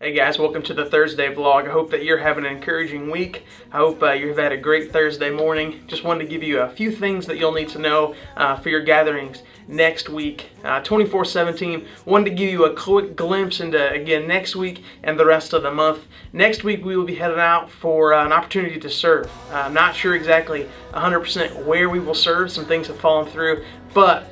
Hey guys, welcome to the Thursday vlog. I hope that you're having an encouraging week. I hope you've had a great Thursday morning. Just wanted to give you a few things that you'll need to know for your gatherings next week. 24/17, wanted to give you a quick glimpse into, again, next week and the rest of the month. Next week we will be headed out for an opportunity to serve. I'm not sure exactly 100% where we will serve. Some things have fallen through, but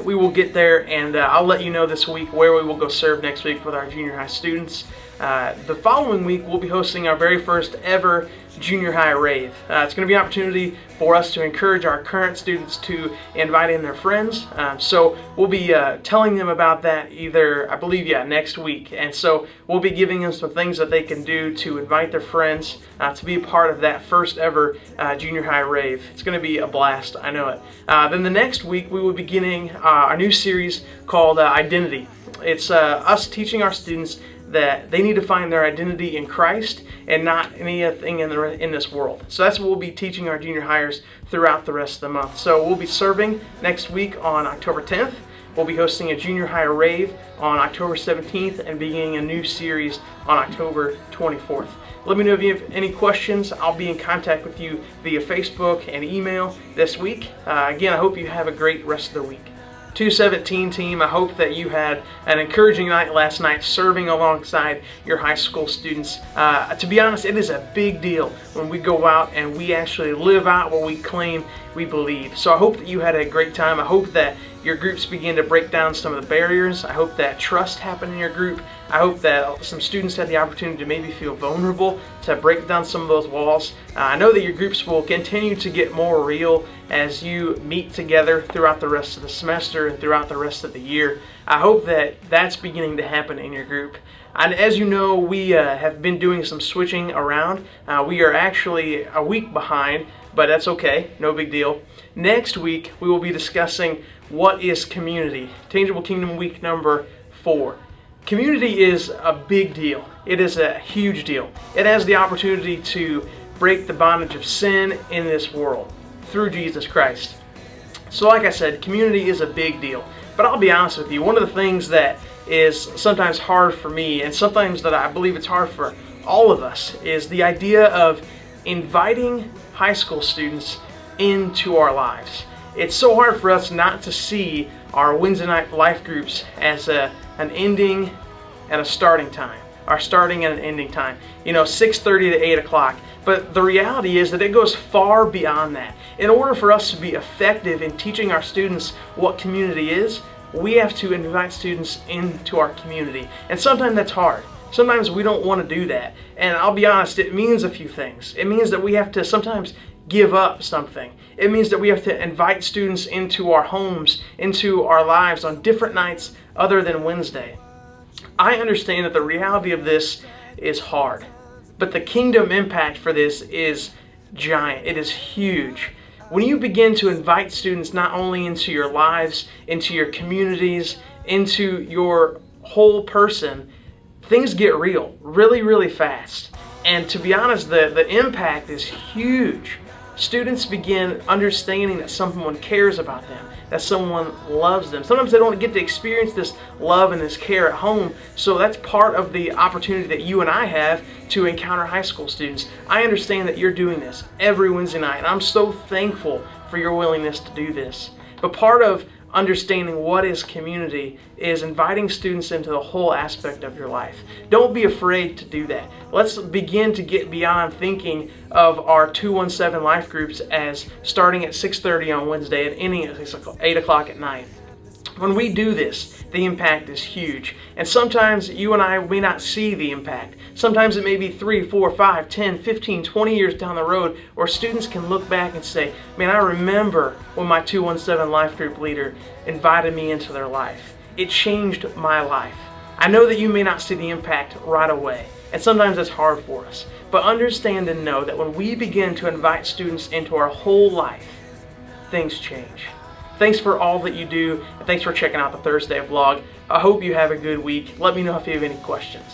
we will get there, and I'll let you know this week where we will go serve next week with our junior high students. The following week, we'll be hosting our very first ever junior high rave. It's going to be an opportunity for us to encourage our current students to invite in their friends. So we'll be telling them about that either, I believe, next week. And so we'll be giving them some things that they can do to invite their friends to be a part of that first ever junior high rave. It's going to be a blast, I know it. Then the next week, we will be beginning our new series called Identity. It's us teaching our students that they need to find their identity in Christ and not anything in this world. So that's what we'll be teaching our junior hires throughout the rest of the month. So we'll be serving next week on October 10th. We'll be hosting a junior hire rave on October 17th and beginning a new series on October 24th. Let me know if you have any questions. I'll be in contact with you via Facebook and email this week. Again, I hope you have a great rest of the week. 217 team, I hope that you had an encouraging night last night serving alongside your high school students. To be honest, it is a big deal when we go out and we actually live out what we claim we believe. So I hope that you had a great time. I hope that your groups begin to break down some of the barriers. I hope that trust happened in your group. I hope that some students had the opportunity to maybe feel vulnerable, to break down some of those walls. I know that your groups will continue to get more real as you meet together throughout the rest of the semester and throughout the rest of the year. I hope that that's beginning to happen in your group. And as you know, we have been doing some switching around. We are actually a week behind, but that's okay, no big deal. Next week, we will be discussing what is community. Tangible Kingdom week number 4. Community is a big deal. It is a huge deal. It has the opportunity to break the bondage of sin in this world through Jesus Christ. So like I said, community is a big deal. But I'll be honest with you, one of the things that is sometimes hard for me, and sometimes that I believe it's hard for all of us, is the idea of inviting high school students into our lives. It's so hard for us not to see our Wednesday night life groups as an ending and a starting time. Our starting and an ending time. 6:30 to 8 o'clock. But the reality is that it goes far beyond that. In order for us to be effective in teaching our students what community is, we have to invite students into our community. And sometimes that's hard. Sometimes we don't want to do that. And I'll be honest, it means a few things. It means that we have to sometimes give up something. It means that we have to invite students into our homes, into our lives on different nights other than Wednesday. I understand that the reality of this is hard, but the kingdom impact for this is giant. It is huge. When you begin to invite students not only into your lives, into your communities, into your whole person, things get real really, really fast. And to be honest, the impact is huge. Students begin understanding that someone cares about them, that someone loves them. Sometimes they don't get to experience this love and this care at home, so that's part of the opportunity that you and I have to encounter high school students. I understand that you're doing this every Wednesday night, and I'm so thankful for your willingness to do this. But part of understanding what is community is inviting students into the whole aspect of your life. Don't be afraid to do that. Let's begin to get beyond thinking of our 217 life groups as starting at 6:30 on Wednesday and ending at 8 o'clock at night. When we do this, the impact is huge. And sometimes you and I may not see the impact. Sometimes it may be 3, 4, 5, 10, 15, 20 years down the road where students can look back and say, man, I remember when my 217 life group leader invited me into their life. It changed my life. I know that you may not see the impact right away, and sometimes it's hard for us. But understand and know that when we begin to invite students into our whole life, things change. Thanks for all that you do, and thanks for checking out the Thursday vlog. I hope you have a good week. Let me know if you have any questions.